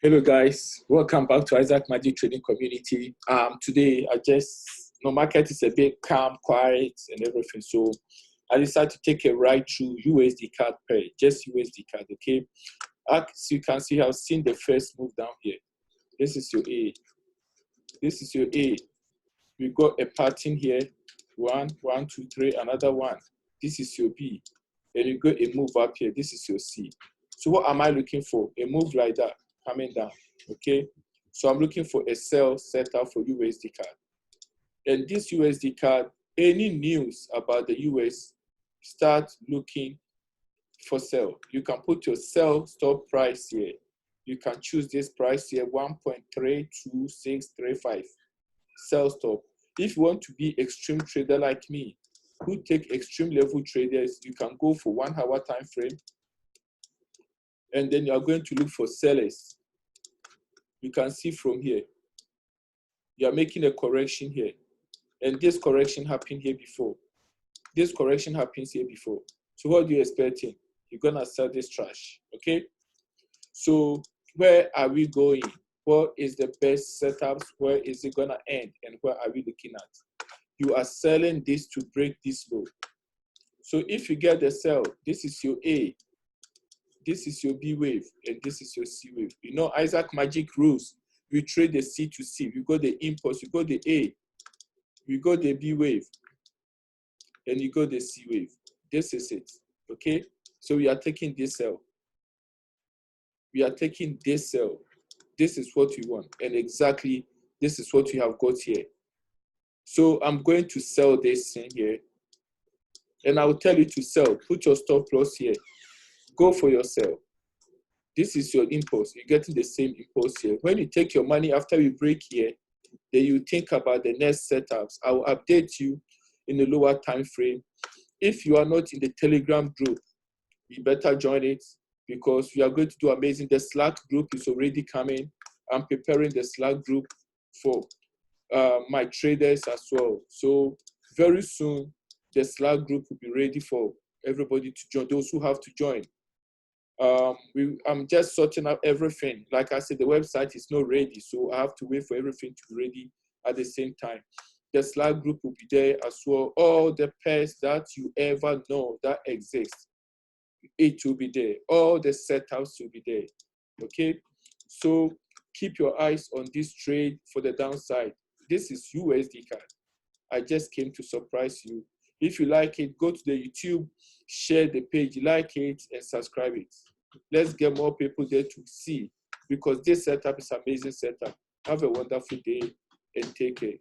Hello guys, welcome back to Isaac Magic Trading Community. Today no market is a bit calm, quiet and everything. So I decided to take a ride through USDcad pair, just USDcad, okay? As you can see, I've seen the first move down here. This is your A. This is your A. We got a pattern here. One, two, three, another one. This is your B. And you got a move up here. This is your C. So what am I looking for? A move like that coming down, okay? So I'm looking for a sell setup for USDcad. And this USDcad, any news about the US, start looking for sell. You can put your sell stop price here. You can choose this price here, 1.32635. Sell stop. If you want to be extreme trader like me, who take extreme level traders, you can go for 1 hour time frame. And then you are going to look for sellers. You can see from here, you are making a correction here. And this correction happened here before. This correction happens here before. So what are you expecting? You're gonna sell this trash, okay? So where are we going? What is the best setups? Where is it gonna end? And where are we looking at? You are selling this to break this low. So if you get the sell, this is your A, this is your B wave, and this is your C wave. You know, Isaac Magic rules. We trade the C to C. We got the impulse, you got the A, we got the B wave, and you got the C wave. This is it, okay? So we are taking this sell. We are taking this sell. This is what we want, and exactly this is what we have got here. So I'm going to sell this thing here, and I will tell you to sell. Put your stop loss here. Go for your sell. This is your impulse. You're getting the same impulse here. When you take your money after you break here, then you think about the next setups. I will update you in a lower time frame. If you are not in the Telegram group, you better join it because we are going to do amazing. The Slack group is already coming. I'm preparing the Slack group for my traders as well. So very soon, the Slack group will be ready for everybody to join, those who have to join. I'm just sorting out everything. Like I said, the website is not ready, so I have to wait for everything to be ready at the same time. The Slack group will be there as well. All the pairs that you ever know that exist, it will be there. All the setups will be there. Okay, so keep your eyes on this trade for the downside. This is USDcad. I just came to surprise you. If you like it, go to the YouTube, share the page, like it, and subscribe it. Let's get more people there to see, because this setup is an amazing setup. Have a wonderful day and take care.